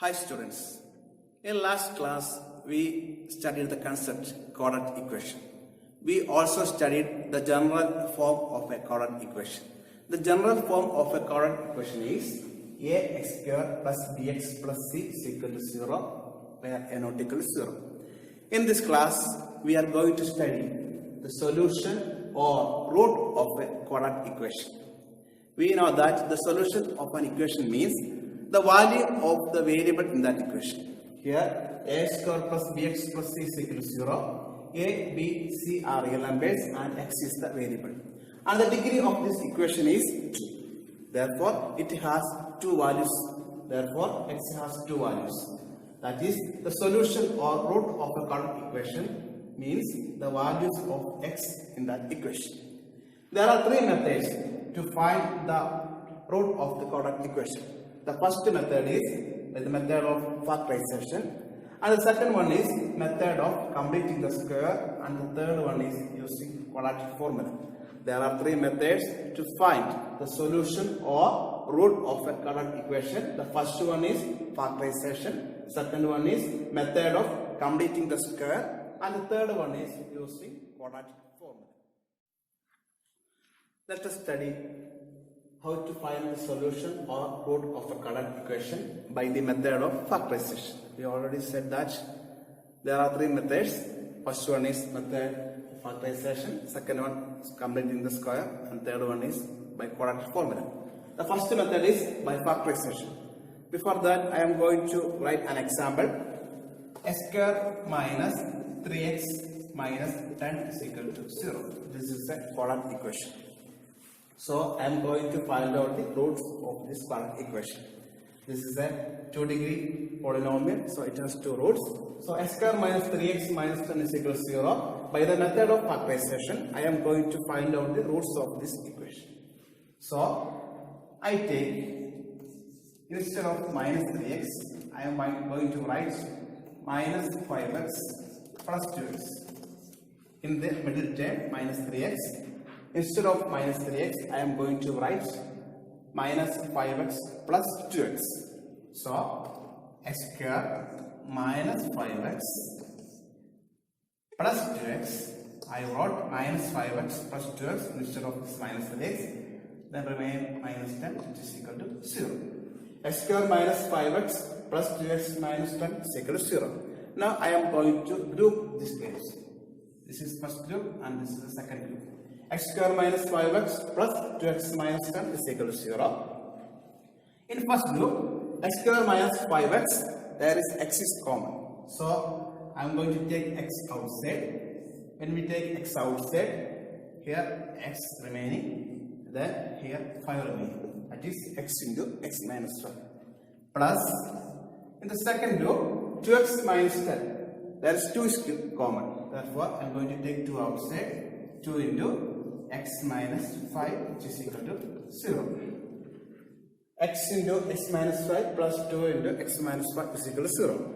Hi students, in last class we studied the concept quadratic equation. We also studied the general form of a quadratic equation. The general form of a quadratic equation is ax square plus bx plus c is equal to 0 where a not equal to 0. In this class we are going to study the solution or root of a quadratic equation. We know that the solution of an equation means the value of the variable in that equation. Here a square plus bx plus c is equal to 0. A, b, c are real numbers and x is the variable. And the degree of this equation is 2. Therefore, it has two values. Therefore, x has two values. That is, the solution or root of a quadratic equation means the values of x in that equation. There are three methods to find the root of the quadratic equation. The first method is the method of factorization, and the second one is method of completing the square, and the third one is using quadratic formula. There are three methods to find the solution or root of a quadratic equation. The first one is factorization, second one is method of completing the square, and the third one is using quadratic formula. Let us study how to find the solution or root of a quadratic equation by the method of factorization. We already said that there are three methods. First one is method of factorization, second one is completing the square, and third one is by quadratic formula. The first method is by factorization. Before that, I am going to write an example. X square minus 3x minus 10 is equal to 0. This is a quadratic equation. So I am going to find out the roots of this quadratic equation. This is a 2-degree polynomial, so it has two roots. So x square minus 3x minus 10 is equal to 0. By the method of factorization, I am going to find out the roots of this equation. So I take, instead of minus 3x, I am going to write minus 5x plus 2x. In the middle term, minus 3x. Instead of minus 3x, I am going to write minus 5x plus 2x. So, x square minus 5x plus 2x. I wrote minus 5x plus 2x instead of this minus 3x. Then remain minus 10, which is equal to 0. X square minus 5x plus 2x minus 10 is equal to 0. Now, I am going to group these groups. This is first group and this is the second group. X square minus 5x plus 2x minus 10 is equal to 0. In first group, x square minus 5x, there is x is common. So, I am going to take x outside. When we take x outside, here x remaining, then here 5 remaining. That is x into x minus 5. Plus, in the second group, 2x minus 10, there is 2 is common. Therefore, I am going to take 2 outside, 2 into x minus 5, which is equal to 0. X into x minus 5 plus 2 into x minus 5 is equal to 0.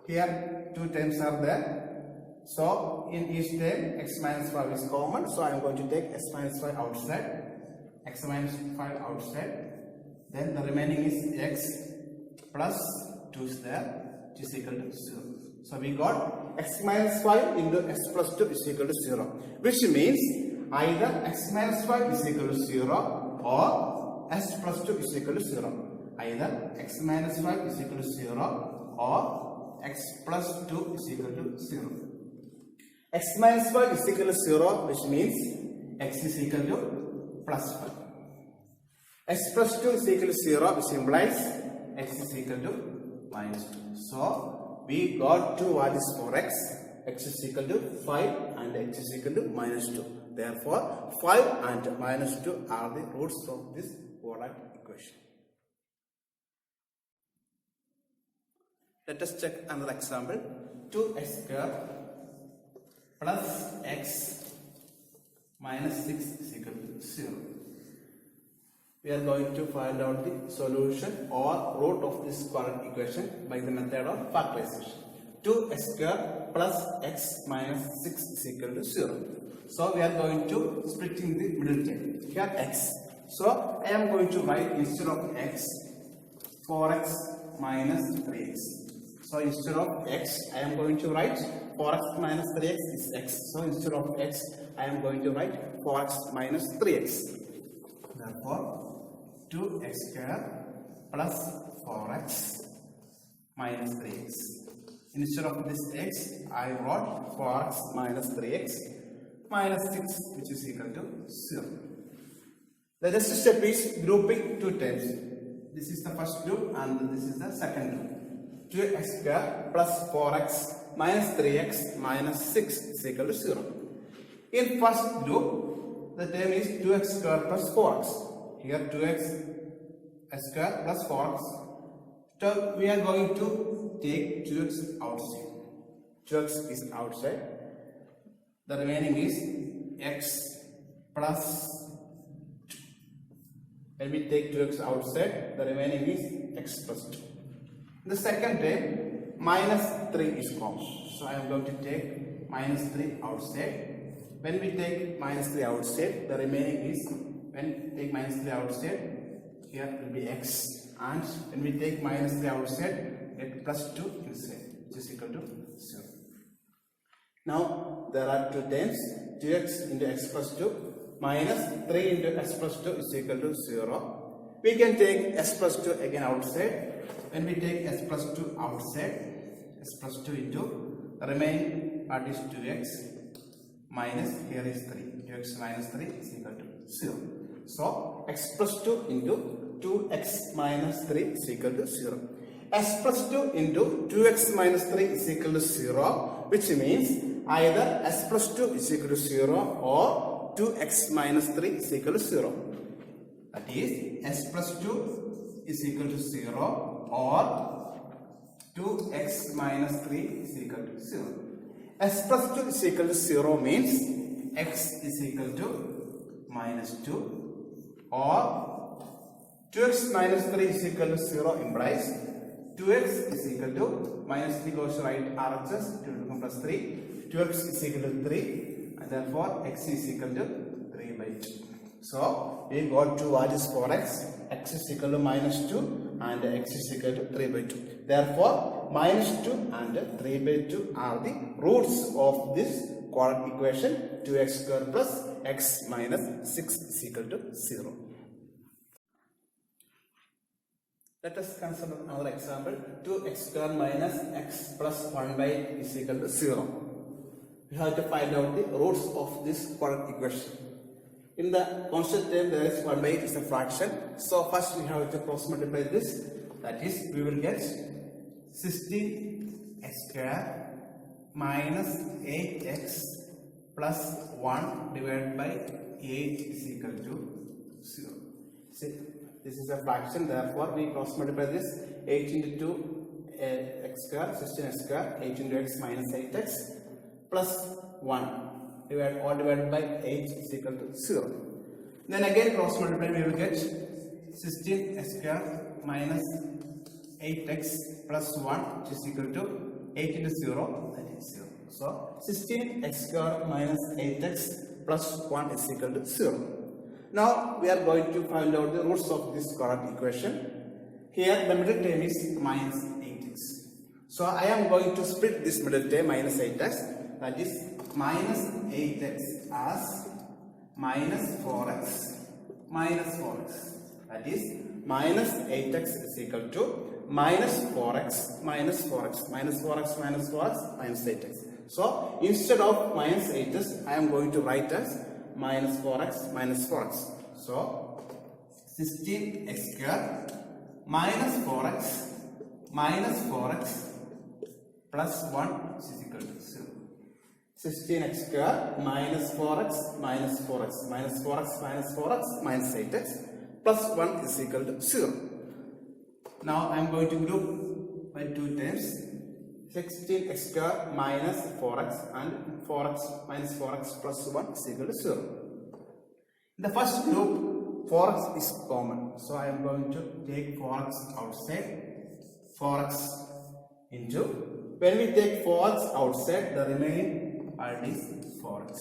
Here 2 terms are there. So in each term x minus 5 is common. So I am going to take x minus 5 outside, x minus 5 outside. Then the remaining is x plus 2 is there, which is equal to 0. So we got x minus 5 into x plus 2 is equal to 0. Which means either x minus 5 is equal to 0 or x plus 2 is equal to 0. Either x minus 5 is equal to 0 or x plus 2 is equal to 0. X minus 5 is equal to 0, which means x is equal to plus 5. X plus 2 is equal to 0, which implies x is equal to minus 2. So we got two values for x. X is equal to 5 and x is equal to minus 2. Therefore, 5 and minus 2 are the roots of this quadratic equation. Let us check another example. 2x square plus x minus 6 is equal to 0. We are going to find out the solution or root of this quadratic equation by the method of factorization. 2x square plus x minus 6 is equal to 0. So we are going to splitting the middle term. Here x. So I am going to write instead of x 4x minus 3x. So instead of x, I am going to write 4x minus 3x is x. So instead of x, I am going to write 4x minus 3x. Therefore, 2x square plus 4x minus 3x. Instead of this x, I wrote 4x minus 3x minus 6, which is equal to 0. The next step is grouping two terms. This is the first group and this is the second group. 2x square plus 4x minus 3x minus 6 is equal to 0. In first group, the term is 2x square plus 4x. Here 2x square plus 4x. So we are going to take 2x outside. 2x is outside. The remaining is x plus 2. When we take 2x outside, the remaining is x plus 2. The second term, minus 3 is common. So I am going to take minus 3 outside. When we take minus 3 outside, the remaining is, when we take minus 3 outside, here will be x. And when we take minus 3 outside, get plus 2 inside, which is equal to 0. Now, there are two terms, 2x into x plus 2 minus 3 into x plus 2 is equal to 0. We can take x plus 2 again outside. When we take s plus 2 outside, s plus 2 into the remaining part is 2x minus, here is 3. 2x minus 3 is equal to 0. So, x plus 2 into 2x minus 3 is equal to 0. S plus 2 into 2x minus 3 is equal to 0, which means either s plus 2 is equal to 0 or 2x minus 3 is equal to 0. That is, s plus 2 is equal to 0 or 2x minus 3 is equal to 0. S plus 2 is equal to 0 means x is equal to minus 2 or 2x minus 3 is equal to 0 implies 2x is equal to minus 3 goes to right RHS, 2 become plus 3. 2x is equal to 3 and therefore x is equal to 3 by 2. So we got two values for x. X is equal to minus 2 and x is equal to 3 by 2. Therefore, minus 2 and 3 by 2 are the roots of this quadratic equation. 2x square plus x minus 6 is equal to 0. Let us consider another example. 2x square minus x plus 1 by 8 is equal to 0. We have to find out the roots of this quadratic equation. In the constant term, there is 1 by 8 is a fraction. So first we have to cross multiply this. That is, we will get 16x square minus 8x plus 1 divided by 8 is equal to 0. See, this is a fraction. Therefore, we cross multiply this. 8 into 2 x square, 16x square, 8 into x minus 8x plus 1. Divided by 8 is equal to 0. Then again cross multiply, we will get 16x square minus 8x plus 1, which is equal to 8 into 0, that is 0. So 16x square minus 8x plus 1 is equal to 0. Now we are going to find out the roots of this quadratic equation. Here the middle term is minus 8x. So I am going to split this middle term minus 8x, that is minus 8x as minus 4x minus 4x. That is minus 8x is equal to minus 4x minus 4x minus 4x minus 4x minus 8x. So instead of minus 8x, I am going to write as minus 4x minus 4x. So 16x square minus 4x plus 1 is equal to 0. 16x square minus 4x minus 4x minus 4x minus 4x minus 8x plus 1 is equal to 0. Now I am going to group by two terms. 16x square minus 4x and 4x minus 4x plus 1 is equal to 0. In the first group, 4x is common. So I am going to take 4x outside. 4x into, when we take 4x outside, the remaining part is 4x.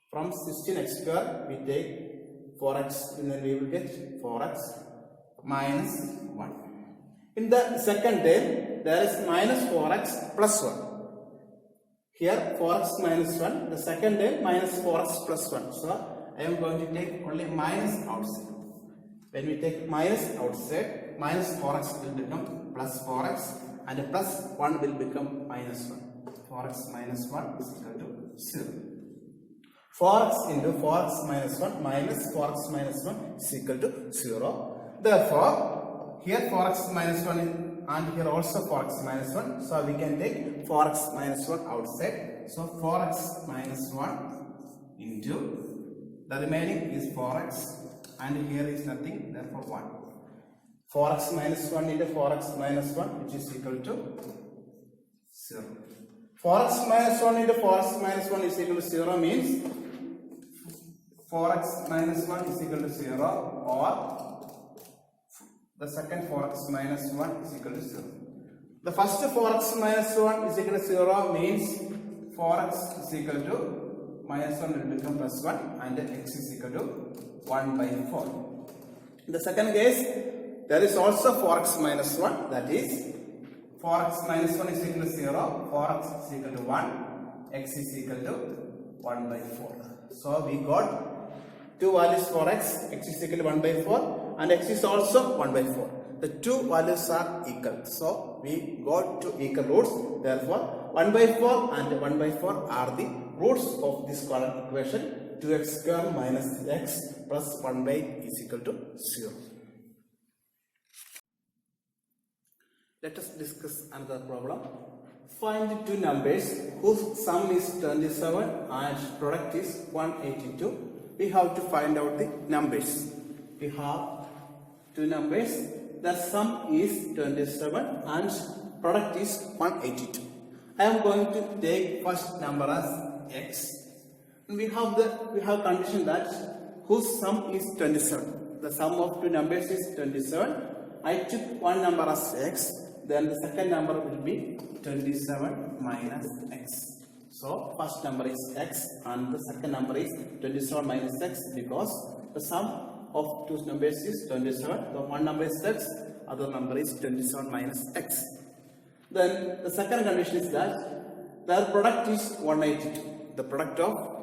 From 16x square, we take 4x and then we will get 4x minus 1. In the second term, there is minus 4x plus 1. Here 4x minus 1, the second term minus 4x plus 1. So I am going to take only minus outside. When we take minus outside, minus 4x will become plus 4x and plus 1 will become minus 1. 4x minus 1 is equal to 0. 4x into 4x minus 1 minus 4x minus 1 is equal to 0. Therefore, here 4x minus 1 and here also 4x minus 1. So we can take 4x minus 1 outside. So 4x minus 1 into the remaining is 4x and here is nothing, therefore 1. 4x minus 1 into 4x minus 1 which is equal to 0. 4x minus 1 into 4x minus 1 is equal to 0 means 4x minus 1 is equal to 0 or the second 4x minus 1 is equal to 0. The first 4x minus 1 is equal to 0 means 4x is equal to minus 1 will become plus 1 and x is equal to 1 by 4. In the second case, there is also 4x minus 1, that is 4x minus 1 is equal to 0, 4x is equal to 1, x is equal to 1 by 4. So we got two values for x is equal to 1 by 4 and x is also 1 by 4. The two values are equal. So we got two equal roots. Therefore 1 by 4 and 1 by 4 are the roots of this quadratic equation. 2x square minus x plus 1 by is equal to 0. Let us discuss another problem. Find two numbers whose sum is 27 and product is 182. We have to find out the numbers. We have two numbers. The sum is 27 and product is 182. I am going to take first number as x. And we have condition that whose sum is 27. The sum of two numbers is 27. I took one number as x. Then the second number will be 27 minus x. So first number is x and the second number is 27 minus x because the sum of two numbers is 27. The one number is x, other number is 27 minus x. Then the second condition is that their product is 182. The product of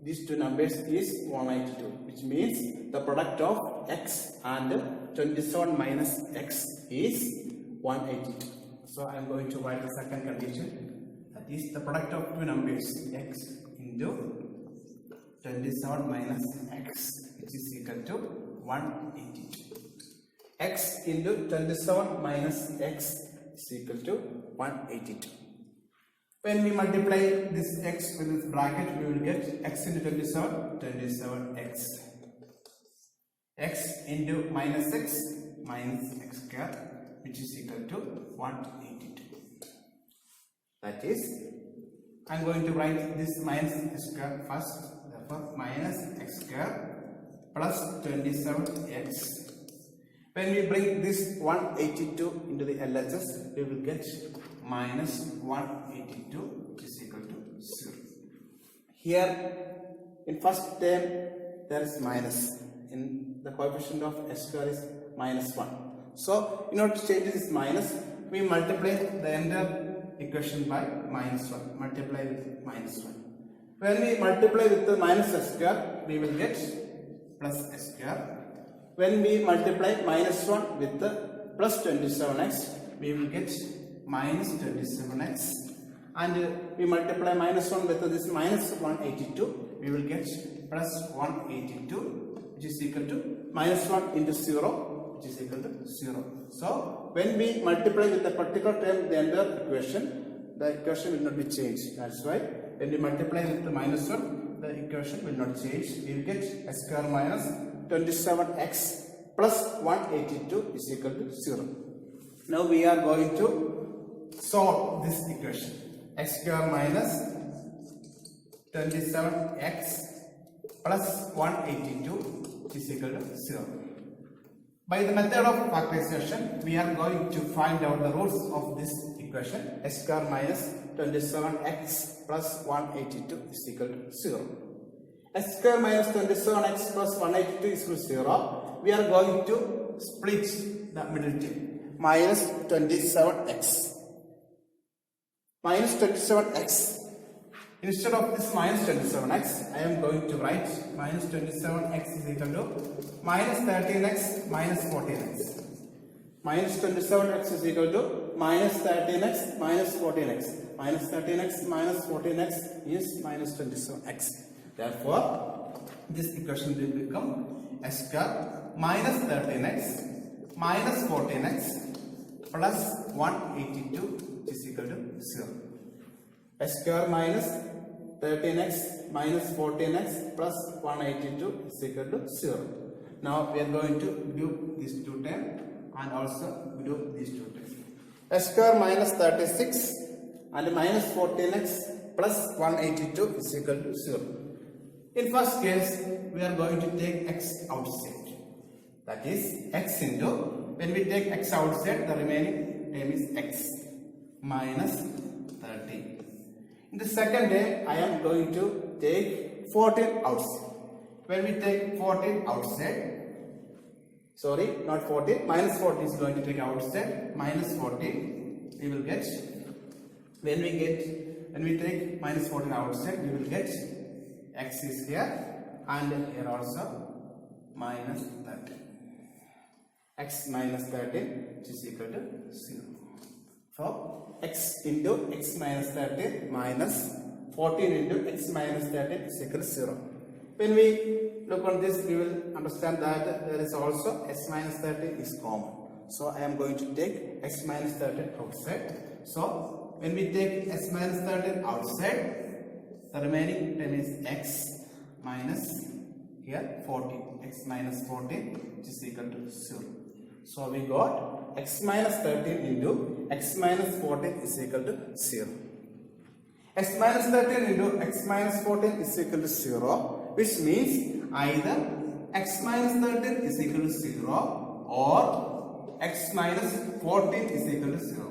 these two numbers is 182, which means the product of x and 27 minus x is 182. So I am going to write the second condition, that is the product of two numbers x into 27 minus x, which is equal to 182. X into 27 minus x is equal to 182. When we multiply this x with this bracket, we will get x into 27, 27x. X into minus x square, which is equal to 182. That is, I am going to write this minus x square first. Therefore, minus x square plus 27x. When we bring this 182 into the LHS, we will get minus 182, which is equal to 0. Here, in first term, there is minus. In the coefficient of x square is minus 1. So, in order to change this minus, we multiply the entire equation by minus 1. Multiply with minus 1. When we multiply with the minus x square, we will get plus x square. When we multiply minus 1 with the plus 27x, we will get minus 27x. And we multiply minus 1 with this minus 182, we will get plus 182, which is equal to minus 1 into 0, which is equal to 0. So, when we multiply with the particular term, the entire equation, the equation will not be changed. That's why when we multiply with the minus 1, the equation will not change. We will get x square minus 27x plus 182 is equal to 0. Now we are going to solve this equation. X square minus 27x plus 182 is equal to 0. By the method of factorization, we are going to find out the roots of this equation. X square minus 27x plus 182 is equal to 0. X square minus 27x plus 182 is equal to 0. We are going to split the middle term. minus 27x. Minus 27x. Instead of this minus 27x, I am going to write minus 27x is equal to minus 13x minus 14x. Minus 27x is equal to minus 13x minus 14x. Minus 13x minus 14x is minus 27x. Therefore, this equation will become x square minus 13x minus 14x plus 182 is equal to 0. X square minus 13x minus 14x plus 182 is equal to 0. Now we are going to do these two terms and also do these two terms. X square minus 36 and minus 14x plus 182 is equal to 0. In first case, we are going to take x outside. That is x into, when we take x outside, the remaining term is x minus 13. In the second day, I am going to take 14 outside. When we take 14 outside, sorry, not 14, minus 14 is going to take outside, minus 14, we will get, when we take minus 14 outside, we will get x is here and here also minus 13. X minus 13 is equal to 0. So, x into x minus 13 minus 14 into x minus 13 is equal to 0. When we look on this, we will understand that there is also x minus 13 is common. So, I am going to take x minus 13 outside. So, when we take x minus 13 outside, the remaining term is x minus here 14. X minus 14 which is equal to 0. So, we got x minus 13 into x minus 14 is equal to 0. X minus 13 into x minus 14 is equal to 0, which means either x minus 13 is equal to 0 or x minus 14 is equal to 0.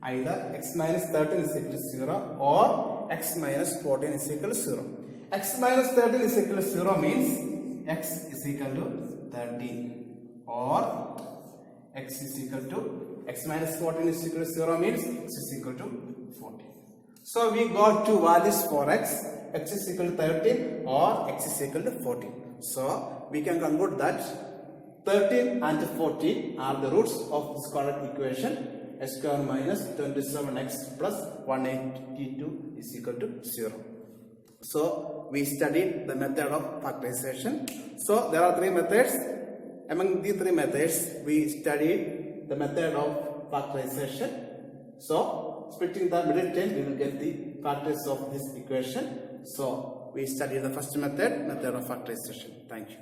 Either x minus 13 is equal to 0 or x minus 14 is equal to 0. X minus 13 is equal to 0 means x is equal to 13 or x is equal to x minus 14 is equal to 0 means x is equal to 14. So we got two values for x is equal to 13 or x is equal to 14. So we can conclude that 13 and 14 are the roots of this quadratic equation. X square minus 27x plus 182 is equal to 0. So we studied the method of factorization. So there are three methods. Among these three methods, we studied the method of factorization. So splitting the middle term, we will get the factors of this equation. So we studied the first method of factorization. Thank you.